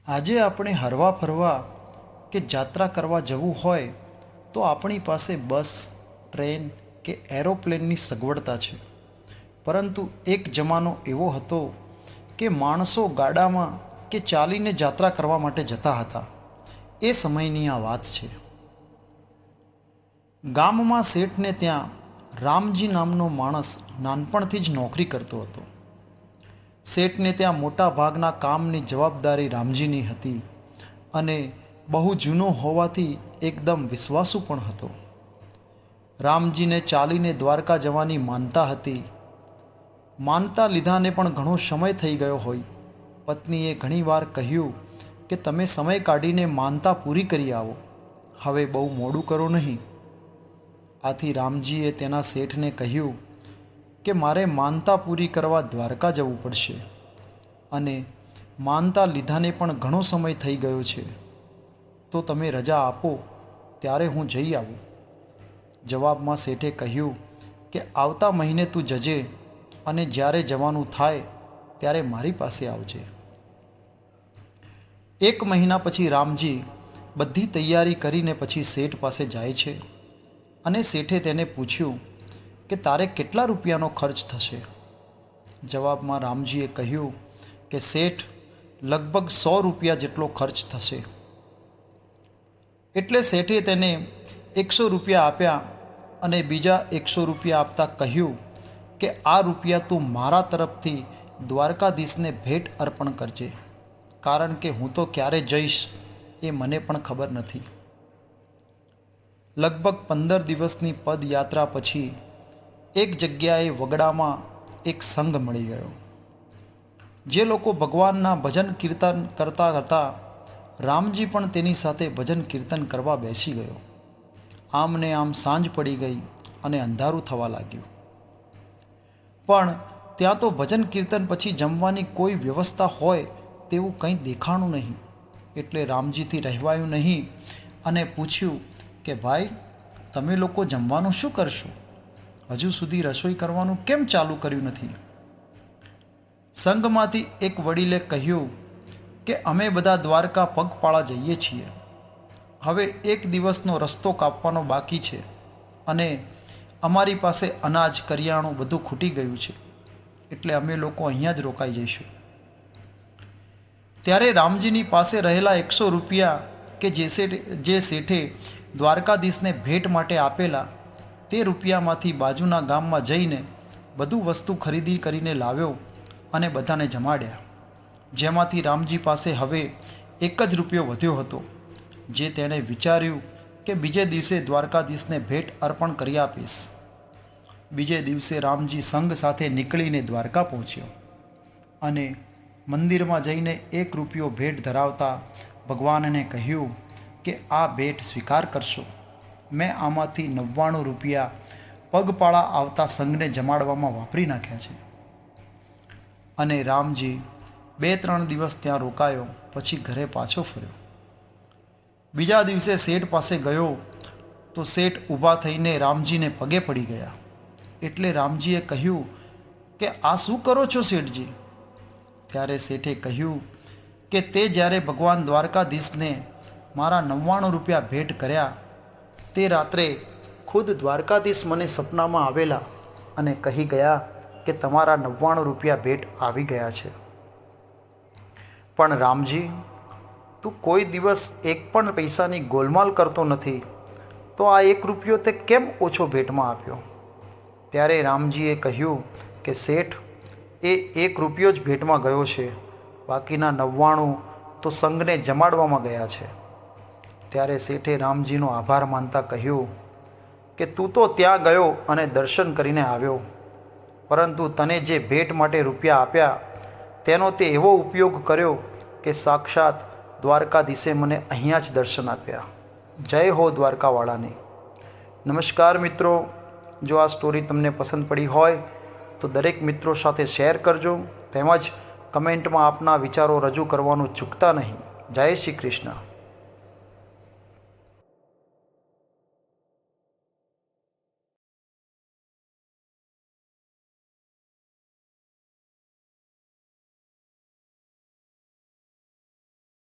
આજે આપણે હરવા ફરવા કે જાત્રા કરવા જવું હોય તો આપણી પાસે બસ, ટ્રેન કે એરોપ્લેનની સગવડતા છે. પરંતુ એક જમાનો એવો હતો કે માણસો ગાડામાં કે ચાલીને જાત્રા કરવા માટે જતા હતા. એ સમયની આ વાત છે. ગામમાં શેઠને ત્યાં રામજી નામનો માણસ નાનપણથી જ નોકરી કરતો હતો. શેઠને ત્યાં મોટા ભાગના કામની જવાબદારી રામજીની હતી અને બહુ જૂનો હોવાથી એકદમ વિશ્વાસુ પણ હતો. રામજીને ચાલીને દ્વારકા જવાની માનતા હતી. માનતા લીધાને પણ ઘણો સમય થઈ ગયો હોય. પત્નીએ ઘણીવાર કહ્યું કે તમે સમય કાઢીને માનતા પૂરી કરી આવો, હવે બહુ મોડું કરો નહીં. આથી રામજીએ તેના શેઠને કહ્યું કે મારે માનતા પૂરી કરવા દ્વારકા જવું પડશે અને માનતા લીધાને પણ ઘણો સમય થઈ ગયો છે, તો તમે રજા આપો ત્યારે હું જઈ આવું. જવાબમાં શેઠે કહ્યું કે આવતા મહિને તું જજે અને જ્યારે જવાનું થાય ત્યારે મારી પાસે આવજે. 1 મહિના પછી રામજી બધી તૈયારી કરીને પછી શેઠ પાસે જાય છે અને શેઠે તેને પૂછ્યું કે તારે કેટલા રૂપિયાનો ખર્ચ થશે. જવાબમાં રામજીએ કહ્યું કે શેઠ, લગભગ 100 રૂપિયા જેટલો ખર્ચ થશે. એટલે શેઠે તેને 100 રૂપિયા આપ્યા અને બીજા 100 રૂપિયા આપતા કહ્યું કે આ રૂપિયા તું મારા તરફથી દ્વારકાધીશને ભેટ અર્પણ કરજે, કારણ કે હું તો ક્યારે જઈશ એ મને પણ ખબર નથી. લગભગ 15 દિવસની પદયાત્રા પછી એક જગ્યાએ વગડામાં એક સંઘ મળી ગયો. જે લોકો ભગવાનના ભજન કીર્તન કરતા હતા, રામજી પણ તેની સાથે ભજન કીર્તન કરવા બેસી ગયો. આમ ને આમ સાંજ પડી ગઈ અને અંધારું થવા લાગ્યું. પણ ત્યાં તો ભજન કીર્તન પછી જમવાની કોઈ વ્યવસ્થા હોય તેવું કંઈ દેખાણું નહીં. એટલે રામજીથી રહેવાયું નહીં અને પૂછ્યું કે ભાઈ, તમે લોકો જમવાનું શું કરશો? હજુ સુધી રસોઈ કરવાનું કેમ ચાલુ કર્યું નથી? સંઘમાંથી એક વડીલે કહ્યું કે અમે બધા દ્વારકા પગપાળા જઈએ છીએ. હવે 1 દિવસનો રસ્તો કાપવાનો બાકી છે અને અમારી પાસે અનાજ, કરિયાણું બધું ખૂટી ગયું છે, એટલે અમે લોકો અહીંયા જ રોકાઈ જઈશું. ત્યારે રામજીની પાસે રહેલા 100 રૂપિયા કે જે શેઠે દ્વારકાધીશને ભેટ માટે આપેલા, તે રૂપિયામાંથી બાજુના ગામમાં જઈને બધું વસ્તુ ખરીદી કરીને લાવ્યો અને બધાને જમાડ્યા. જેમાંથી રામજી પાસે હવે 1 જ રૂપિયો વધ્યો હતો, જે તેણે વિચાર્યું કે બીજે દિવસે દ્વારકાધીશને ભેટ અર્પણ કરી આપીશ. બીજે દિવસે રામજી સંઘ સાથે નીકળીને દ્વારકા પહોંચ્યો અને મંદિરમાં જઈને 1 રૂપિયો ભેટ ધરાવતા ભગવાનને કહ્યું કે આ ભેટ સ્વીકાર કરશો. મેં આમાંથી 99 રૂપિયા પગપાળા આવતા સંઘને જમાડવામાં વાપરી નાખ્યા છે. અને રામજી 2-3 દિવસ ત્યાં રોકાયો, પછી ઘરે પાછો ફર્યો. બીજા દિવસે શેઠ પાસે ગયો તો શેઠ ઊભા થઈને રામજીને પગે પડી ગયા. એટલે રામજીએ કહ્યું કે આ શું કરો છો શેઠજી? ત્યારે શેઠે કહ્યું કે તે જ્યારે ભગવાન દ્વારકાધીશને મારા 99 રૂપિયા ભેટ કર્યા, તે રાત્રે ખુદ દ્વારકાધીશ મને સપનામાં આવેલા અને કહી ગયા કે તમારા 99 રૂપિયા ભેટ આવી ગયા છે. પણ રામજી, તું કોઈ દિવસ એક પણ પૈસાની ગોલમાલ કરતો નથી, તો આ 1 રૂપિયો તે કેમ ઓછો ભેટમાં આપ્યો? ત્યારે રામજીએ કહ્યું કે શેઠ, એ 1 રૂપિયો જ ભેટમાં ગયો છે, બાકીના 99 તો સંઘને જમાડવામાં ગયા છે. ત્યારે શેઠે રામજીનો આભાર માનતા કહ્યું કે તું તો ત્યાં ગયો અને દર્શન કરીને આવ્યો, પરંતુ તને જે ભેટ માટે રૂપિયા આપ્યા તેનો તે એવો ઉપયોગ કર્યો કે સાક્ષાત દ્વારકાધીશે મને અહીંયા જ દર્શન આપ્યા. જય હો દ્વારકાવાળાની. નમસ્કાર મિત્રો, જો આ સ્ટોરી તમને પસંદ પડી હોય તો દરેક મિત્રો સાથે શેર કરજો, તેમજ કમેન્ટમાં આપના વિચારો રજૂ કરવાનું ચૂકતા નહીં. જય શ્રી કૃષ્ણ.